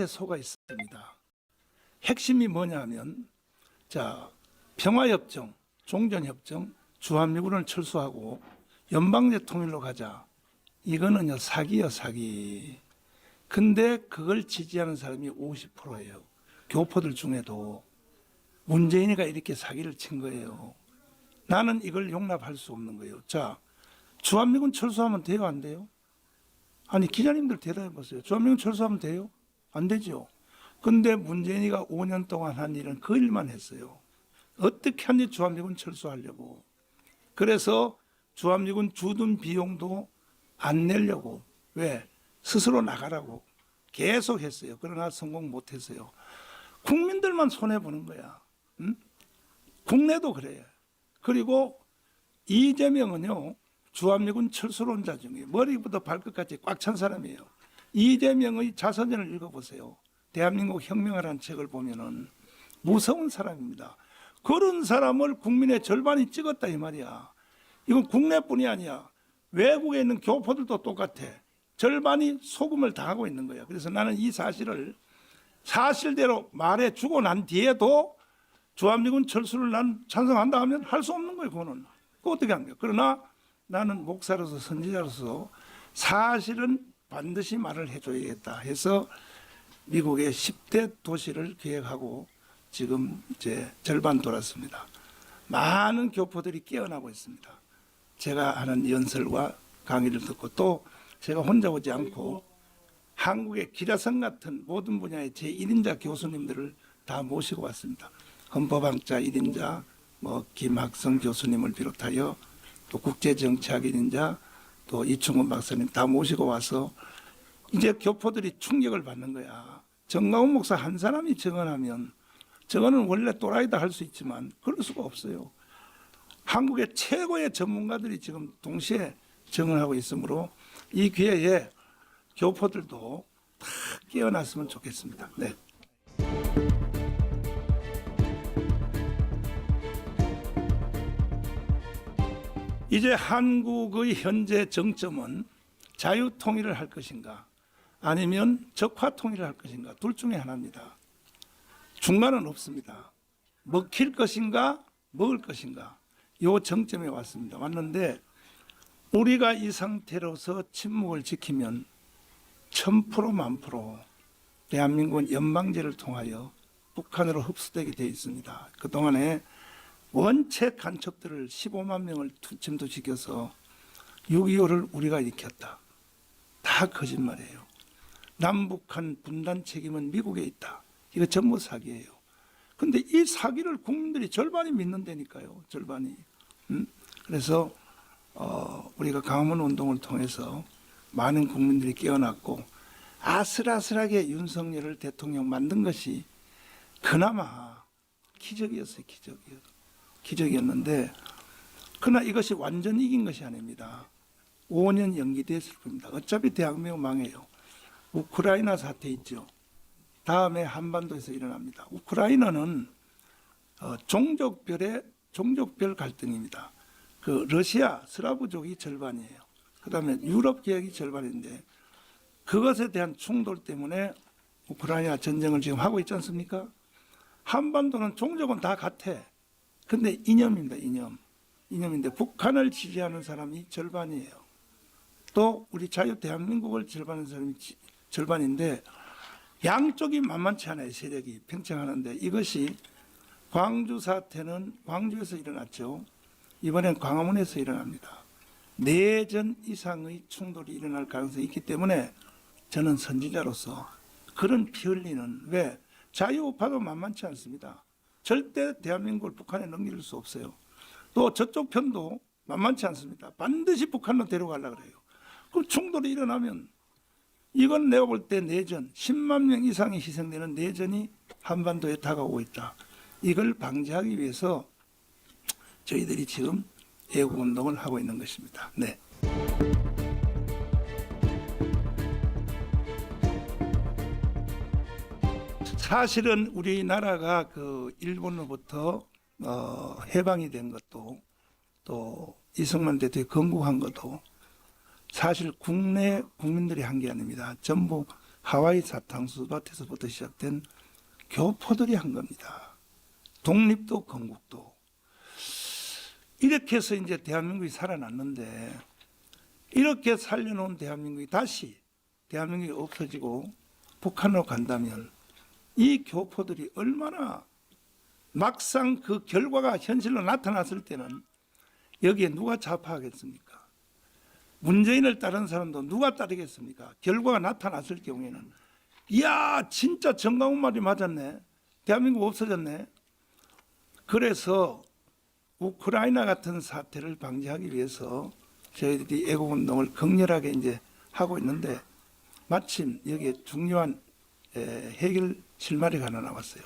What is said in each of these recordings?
소가 있습니다. 핵심이 뭐냐 하면 평화협정, 종전협정, 주한미군을 철수하고 연방제 통일로 가자. 이거는요 사기요 사기. 근데 그걸 지지하는 사람이 50%예요. 교포들 중에도. 문재인이가 이렇게 사기를 친 거예요. 나는 이걸 용납할 수 없는 거예요. 주한미군 철수하면 돼요, 안 돼요? 아니 기자님들 대답해 보세요. 주한미군 철수하면 돼요? 안 되죠. 근데 문재인이가 5년 동안 한 일은 그 일만 했어요. 어떻게 하는지 주한미군 철수하려고. 그래서 주한미군 주둔 비용도 안 내려고. 왜? 스스로 나가라고 계속 했어요. 그러나 성공 못했어요. 국민들만 손해보는 거야. 응? 국내도 그래요. 그리고 이재명은요, 주한미군 철수론자 중에 머리부터 발끝까지 꽉 찬 사람이에요. 이재명의 자서전을 읽어보세요. 대한민국 혁명이라는 책을 보면은 무서운 사람입니다. 그런 사람을 국민의 절반이 찍었다 이 말이야. 이건 국내뿐이 아니야. 외국에 있는 교포들도 똑같아. 절반이 속음을 당하고 있는 거야. 그래서 나는 이 사실을 사실대로 말해주고 난 뒤에도 주한미군 철수를 난 찬성한다 하면 할 수 없는 거예요. 그거는. 그거 어떻게 합니까? 그러나 나는 목사로서 선지자로서 사실은 반드시 말을 해줘야겠다 해서 미국의 10대 도시를 계획하고 지금 이제 절반 돌았습니다. 많은 교포들이 깨어나고 있습니다. 제가 하는 연설과 강의를 듣고 또 제가 혼자 오지 않고 한국의 기라성 같은 모든 분야의 제1인자 교수님들을 다 모시고 왔습니다. 헌법학자 1인자, 김학성 교수님을 비롯하여 또 국제정치학 1인자, 또 이충원 박사님 다 모시고 와서 이제 교포들이 충격을 받는 거야. 정가훈 목사 한 사람이 증언하면 저거는 원래 또라이다 할 수 있지만 그럴 수가 없어요. 한국의 최고의 전문가들이 지금 동시에 증언하고 있으므로 이 기회에 교포들도 다 깨어났으면 좋겠습니다. 네. 이제 한국의 현재 정점은 자유통일을 할 것인가 아니면 적화통일을 할 것인가 둘 중에 하나입니다. 중간은 없습니다. 먹힐 것인가 먹을 것인가 이 정점에 왔는데 우리가 이 상태로서 침묵을 지키면 1000% 만프로 대한민국은 연방제를 통하여 북한으로 흡수되게 되어 있습니다. 그동안에 원체 간첩들을 15만 명을 침투시켜서 6.25를 우리가 일으켰다. 다 거짓말이에요. 남북한 분단 책임은 미국에 있다. 이거 전부 사기예요. 근데 이 사기를 국민들이 절반이 믿는다니까요. 절반이. 그래서 우리가 광화문 운동을 통해서 많은 국민들이 깨어났고 아슬아슬하게 윤석열을 대통령 만든 것이 그나마 기적이었어요. 기적이었는데 그러나 이것이 완전 이긴 것이 아닙니다. 5년 연기됐을 뿐입니다. 어차피 대한민국 망해요. 우크라이나 사태 있죠. 다음에 한반도에서 일어납니다. 우크라이나는 종족별 갈등입니다. 그 러시아 스라브족이 절반이에요. 그다음에 유럽 계획이 절반인데 그것에 대한 충돌 때문에 우크라이나 전쟁을 지금 하고 있지 않습니까? 한반도는 종족은 다 같아. 근데 이념입니다. 이념인데 북한을 지지하는 사람이 절반이에요. 또 우리 자유 대한민국을 절반하는 사람이 절반인데 양쪽이 만만치 않아요. 세력이 팽창하는데 이것이 광주 사태는 광주에서 일어났죠. 이번엔 광화문에서 일어납니다. 내전 이상의 충돌이 일어날 가능성이 있기 때문에 저는 선지자로서 그런 피 흘리는 왜 자유우파도 만만치 않습니다. 절대 대한민국을 북한에 넘길 수 없어요. 또 저쪽 편도 만만치 않습니다. 반드시 북한으로 데려가려고 그래요. 그럼 충돌이 일어나면 이건 내가 볼 때 내전 10만 명 이상이 희생되는 내전이 한반도에 다가오고 있다. 이걸 방지하기 위해서 저희들이 지금 애국운동을 하고 있는 것입니다. 네. 사실은 우리나라가 그 일본으로부터 해방이 된 것도 또 이승만 대통령이 건국한 것도 사실 국내 국민들이 한 게 아닙니다. 전부 하와이 사탕수수 밭에서부터 시작된 교포들이 한 겁니다. 독립도 건국도. 이렇게 해서 이제 대한민국이 살아났는데 이렇게 살려놓은 대한민국이 다시 대한민국이 없어지고 북한으로 간다면 이 교포들이 얼마나 막상 그 결과가 현실로 나타났을 때는 여기에 누가 좌파하겠습니까? 문재인을 따르는 사람도 누가 따르겠습니까? 결과가 나타났을 경우에는 이야 진짜 정강훈 말이 맞았네. 대한민국 없어졌네. 그래서 우크라이나 같은 사태를 방지하기 위해서 저희들이 애국운동을 격렬하게 이제 하고 있는데 마침 여기에 중요한 해결 실마리가 하나 나왔어요.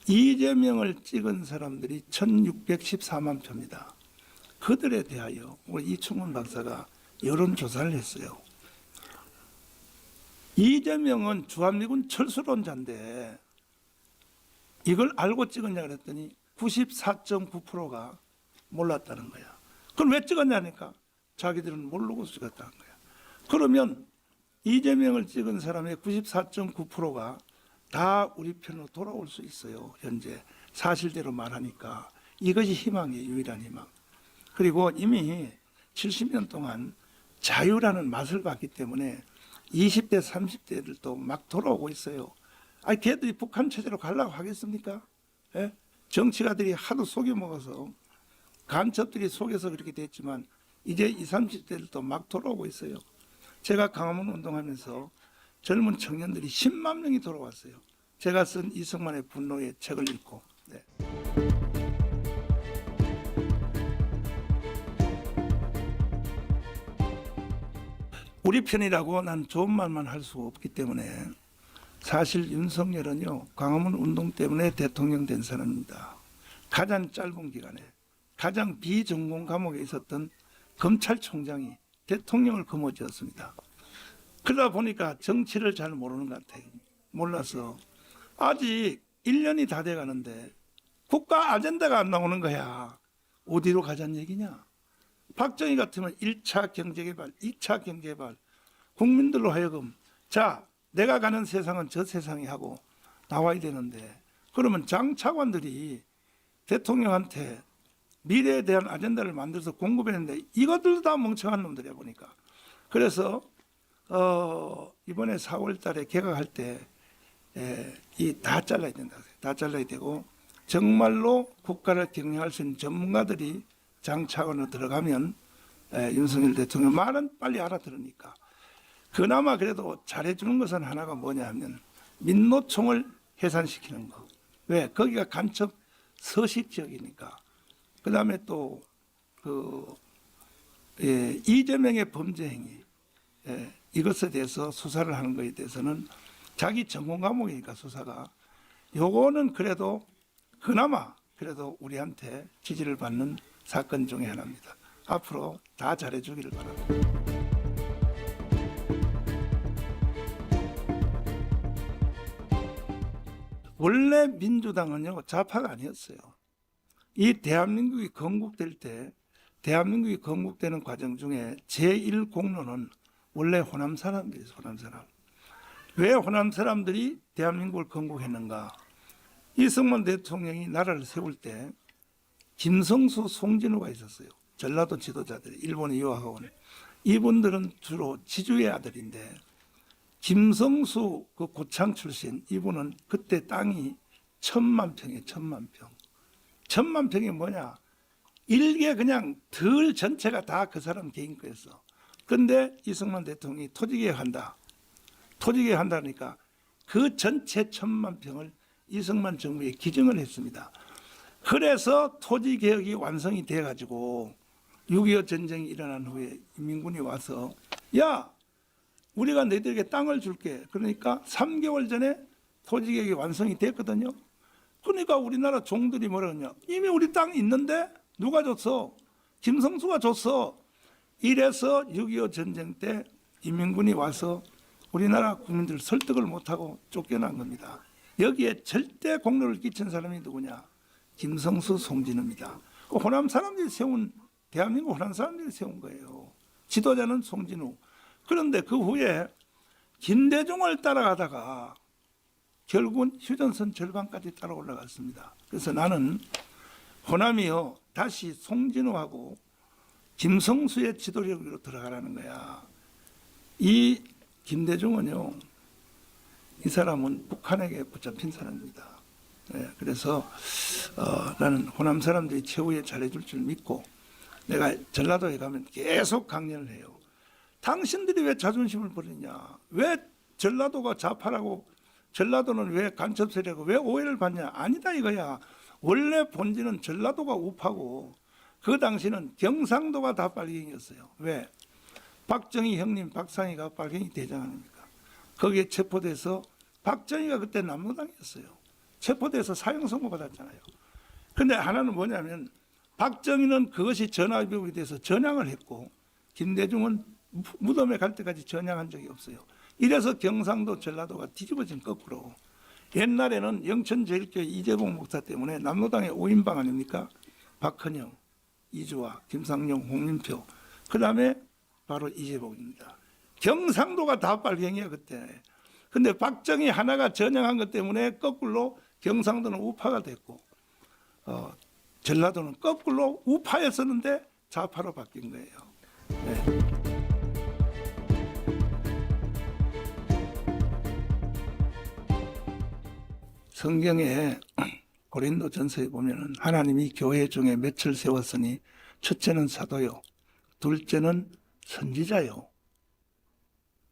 이재명을 찍은 사람들이 1614만 표입니다. 그들에 대하여 우리 이충훈 박사가 여론조사를 했어요. 이재명은 주한미군 철수론자인데 이걸 알고 찍었냐 그랬더니 94.9%가 몰랐다는 거야. 그럼 왜 찍었냐니까 자기들은 모르고 찍었다는 거야. 그러면 이재명을 찍은 사람의 94.9%가 다 우리 편으로 돌아올 수 있어요. 현재 사실대로 말하니까 이것이 희망이에요. 유일한 희망. 그리고 이미 70년 동안 자유라는 맛을 봤기 때문에 20대 30대들도 막 돌아오고 있어요. 아니 걔들이 북한 체제로 가려고 하겠습니까? 예? 정치가들이 하도 속여먹어서 간첩들이 속여서 그렇게 됐지만 이제 20, 30대들도 막 돌아오고 있어요. 제가 광화문 운동하면서 젊은 청년들이 10만 명이 돌아왔어요. 제가 쓴 이승만의 분노의 책을 읽고. 네. 우리 편이라고 난 좋은 말만 할 수 없기 때문에 사실 윤석열은요 광화문 운동 때문에 대통령 된 사람입니다. 가장 짧은 기간에 가장 비전공 감옥에 있었던 검찰총장이 대통령을 거머쥐었습니다. 그러다 보니까 정치를 잘 모르는 것 같아요. 몰라서 아직 1년이 다 돼가는데 국가 아젠다가 안 나오는 거야. 어디로 가자는 얘기냐. 박정희 같으면 1차 경제개발, 2차 경제개발 국민들로 하여금 자 내가 가는 세상은 저 세상이 하고 나와야 되는데 그러면 장 차관들이 대통령한테 미래에 대한 아젠다를 만들어서 공급했는데 이것들도 다 멍청한 놈들이야 보니까. 그래서 이번에 4월 달에 개각할 때 이 다 잘라야 된다. 다 잘라야 되고 정말로 국가를 경영할 수 있는 전문가들이 장 차관으로 들어가면 윤석열 대통령 말은 빨리 알아들으니까 그나마 그래도 잘해주는 것은 하나가 뭐냐 하면 민노총을 해산시키는 거. 왜? 거기가 간첩 서식 지역이니까. 그 다음에 또 이재명의 범죄 행위 이것에 대해서 수사를 하는 것에 대해서는 자기 전공 과목이니까 수사가 요거는 그래도 그나마 그래도 우리한테 지지를 받는 사건 중에 하나입니다. 앞으로 다 잘해주기를 바랍니다. 원래 민주당은요 좌파가 아니었어요. 이 대한민국이 건국될 때 대한민국이 건국되는 과정 중에 제1공로는 원래 호남 사람들이었어요. 호남 사람. 왜 호남 사람들이 대한민국을 건국했는가. 이승만 대통령이 나라를 세울 때 김성수, 송진우가 있었어요. 전라도 지도자들이 일본에 유학하고 온. 이분들은 주로 지주의 아들인데 김성수 그 고창 출신 이분은 그때 땅이 1000만 평이에요. 1000만 평. 1000만 평이 뭐냐. 일개 그냥 들 전체가 다 그 사람 개인 거였어. 그런데 이승만 대통령이 토지개혁한다. 토지개혁한다니까 그 전체 1000만 평을 이승만 정부에 기증을 했습니다. 그래서 토지개혁이 완성이 돼가지고 6.25 전쟁이 일어난 후에 인민군이 와서 야 우리가 너희들에게 땅을 줄게. 그러니까 3개월 전에 토지개혁이 완성이 됐거든요. 그러니까 우리나라 종들이 뭐라 그러냐. 이미 우리 땅이 있는데 누가 줬어? 김성수가 줬어. 이래서 6.25 전쟁 때 인민군이 와서 우리나라 국민들 설득을 못하고 쫓겨난 겁니다. 여기에 절대 공로를 끼친 사람이 누구냐? 김성수, 송진우입니다. 그 호남 사람들이 세운 대한민국 호남 사람들이 세운 거예요. 지도자는 송진우. 그런데 그 후에 김대중을 따라가다가 결국은 휴전선 절반까지 따라 올라갔습니다. 그래서 나는 호남이요 다시 송진우하고 김성수의 지도력으로 들어가라는 거야. 이 김대중은요, 이 사람은 북한에게 붙잡힌 사람입니다. 그래서 나는 호남 사람들이 최후에 잘해줄 줄 믿고 내가 전라도에 가면 계속 강연을 해요. 당신들이 왜 자존심을 버리냐? 왜 전라도가 좌파라고, 전라도는 왜 간첩 세력이고 왜 오해를 받냐? 아니다 이거야. 원래 본질은 전라도가 우파고 그 당시는 경상도가 다 빨갱이였어요. 왜? 박정희 형님 박상희가 빨갱이 대장 아닙니까? 거기에 체포돼서 박정희가 그때 남로당이었어요. 체포돼서 사형 선고 받았잖아요. 그런데 하나는 뭐냐면 박정희는 그것이 전화위복이 돼서 전향을 했고 김대중은 무덤에 갈 때까지 전향한 적이 없어요. 이래서 경상도 전라도가 뒤집어진 거꾸로. 옛날에는 영천제일교회 이재봉 목사 때문에 남로당의 5인방 아닙니까? 박헌영, 이주화, 김상용, 홍민표, 그 다음에 바로 이재봉입니다. 경상도가 다 빨갱이야 그때. 근데 박정희 하나가 전향한 것 때문에 거꾸로 경상도는 우파가 됐고 전라도는 거꾸로 우파였었는데 좌파로 바뀐 거예요. 네. 성경에 고린도 전서에 보면은 하나님이 교회 중에 맺을 세웠으니 첫째는 사도요, 둘째는 선지자요.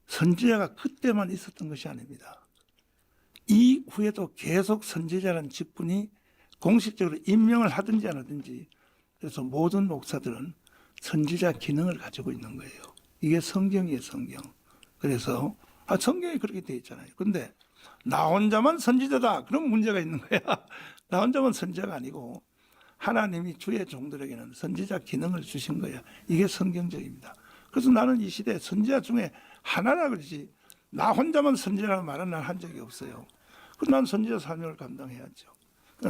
선지자가 그때만 있었던 것이 아닙니다. 이후에도 계속 선지자라는 직분이 공식적으로 임명을 하든지 안 하든지, 그래서 모든 목사들은 선지자 기능을 가지고 있는 거예요. 이게 성경이에요, 성경. 그래서 성경이 그렇게 되어 있잖아요. 근데 나 혼자만 선지자다, 그럼 문제가 있는 거야. 나 혼자만 선지자가 아니고 하나님이 주의 종들에게는 선지자 기능을 주신 거야. 이게 성경적입니다. 그래서 나는 이 시대에 선지자 중에 하나라 그러지 나 혼자만 선지자라는 말은 난 한 적이 없어요. 그럼 난 선지자 사명을 감당해야죠.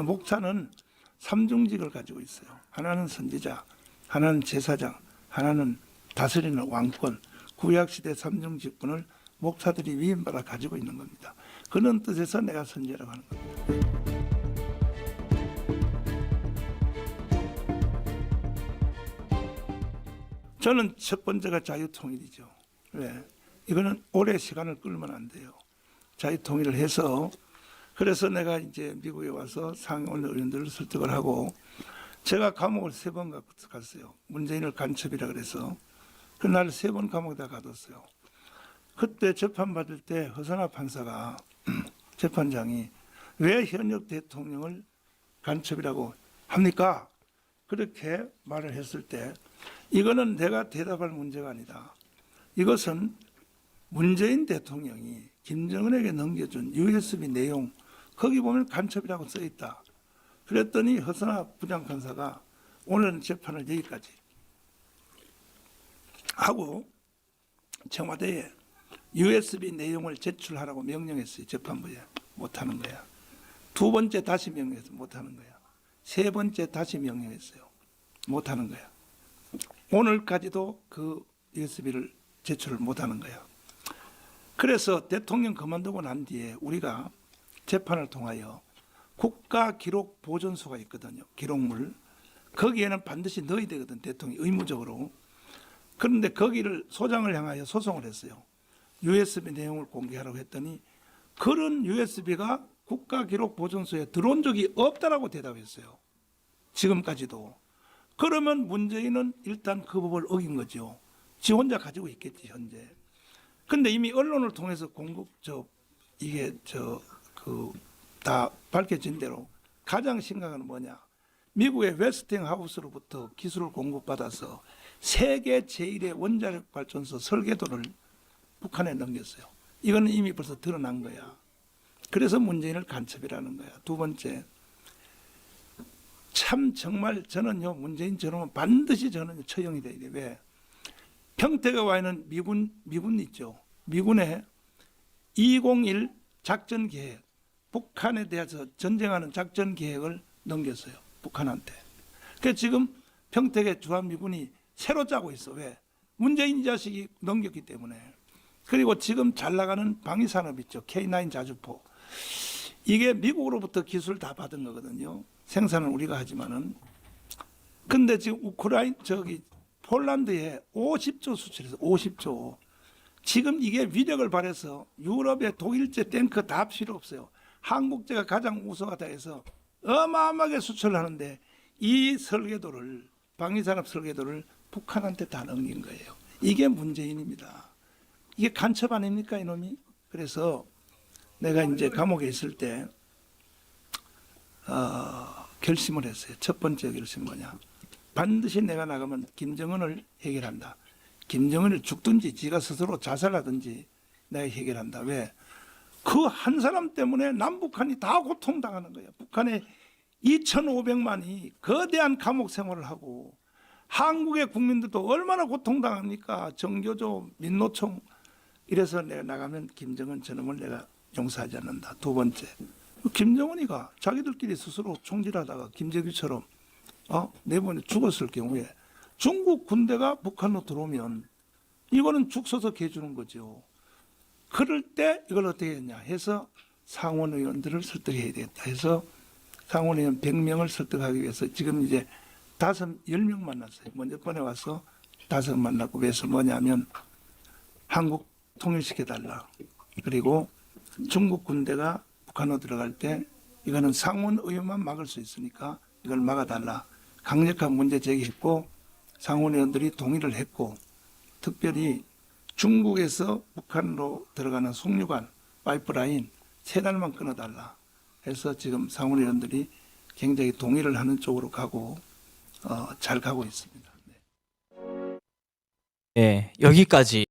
목사는 삼중직을 가지고 있어요. 하나는 선지자, 하나는 제사장, 하나는 다스리는 왕권. 구약시대 삼중직분을 목사들이 위임받아 가지고 있는 겁니다. 그런 뜻에서 내가 선지자라고 하는 겁니다. 저는 첫 번째가 자유통일이죠. 왜? 이거는 오래 시간을 끌면 안 돼요. 자유통일을 해서, 그래서 내가 이제 미국에 와서 상원 의원들을 설득을 하고, 제가 감옥을 3번 갔어요. 문재인을 간첩이라 그래서. 그날 3번 감옥에다 가뒀어요. 그때 재판받을 때 허선하 판사가 재판장이 왜 현역 대통령을 간첩이라고 합니까? 그렇게 말을 했을 때 이거는 내가 대답할 문제가 아니다. 이것은 문재인 대통령이 김정은에게 넘겨준 USB 내용, 거기 보면 간첩이라고 써 있다. 그랬더니 허선하 부장판사가 오늘 재판을 여기까지 하고 청와대에 USB 내용을 제출하라고 명령했어요. 재판부에. 못하는 거야. 2번째 다시 명령해서 못하는 거야. 3번째 다시 명령했어요. 못하는 거야. 오늘까지도 그 USB를 제출을 못하는 거야. 그래서 대통령 그만두고 난 뒤에 우리가 재판을 통하여 국가기록보존소가 있거든요. 기록물. 거기에는 반드시 넣어야 되거든. 대통령이 의무적으로. 그런데 거기를 소장을 향하여 소송을 했어요. USB 내용을 공개하라고 했더니 그런 USB가 국가기록보존소에 들어온 적이 없다라고 대답했어요. 지금까지도. 그러면 문재인은 일단 그 법을 어긴 거죠. 지 혼자 가지고 있겠지 현재. 근데 이미 언론을 통해서 이게 다 밝혀진 대로 가장 심각한 건 뭐냐? 미국의 웨스팅하우스로부터 기술을 공급받아서 세계 제1의 원자력 발전소 설계도를 북한에 넘겼어요. 이거는 이미 벌써 드러난 거야. 그래서 문재인을 간첩이라는 거야. 2번째, 참 정말 저는요 문재인 저놈은 반드시 저는 처형이 돼야 돼. 왜? 평택에 와 있는 미군 있죠. 미군의 201 작전 계획, 북한에 대해서 전쟁하는 작전 계획을 넘겼어요. 북한한테. 그래서 지금 평택에 주한미군이 새로 짜고 있어. 왜? 문재인 이 자식이 넘겼기 때문에. 그리고 지금 잘 나가는 방위산업 있죠. K9 자주포. 이게 미국으로부터 기술 다 받은 거거든요. 생산은 우리가 하지만은. 근데 지금 폴란드에 50조 수출해서 50조. 지금 이게 위력을 발해서 유럽의 독일제 탱크 다 필요 없어요. 한국제가 가장 우수하다 해서 어마어마하게 수출하는데 이 설계도를 방위산업 설계도를 북한한테 다 넘긴 거예요. 이게 문재인입니다. 이게 간첩 아닙니까 이놈이? 그래서 내가 이제 감옥에 있을 때 결심을 했어요. 첫 번째 결심은 뭐냐? 반드시 내가 나가면 김정은을 해결한다. 김정은을 죽든지 지가 스스로 자살하든지 내가 해결한다. 왜? 그 한 사람 때문에 남북한이 다 고통당하는 거예요. 북한의 2,500만이 거대한 감옥 생활을 하고 한국의 국민들도 얼마나 고통당합니까? 정교조, 민노총. 이래서 내가 나가면 김정은 저놈을 내가 용서하지 않는다. 두 번째, 김정은이가 자기들끼리 스스로 총질하다가 김재규처럼 내보내 죽었을 경우에 중국 군대가 북한으로 들어오면 이거는 죽 서서 개주는 거죠. 그럴 때 이걸 어떻게 했냐 해서 상원 의원들을 설득해야 되겠다 해서 상원 의원 100명을 설득하기 위해서 지금 이제 10명 만났어요. 먼저 번에 와서 5 만났고 왜서 뭐냐면 한국 통일시켜달라. 그리고 중국 군대가 북한으로 들어갈 때 이거는 상원 의원만 막을 수 있으니까 이걸 막아달라. 강력한 문제 제기했고 상원 의원들이 동의를 했고 특별히 중국에서 북한으로 들어가는 송유관 파이프라인 3달만 끊어달라 해서 지금 상원 의원들이 굉장히 동의를 하는 쪽으로 가고 잘 가고 있습니다. 네, 여기까지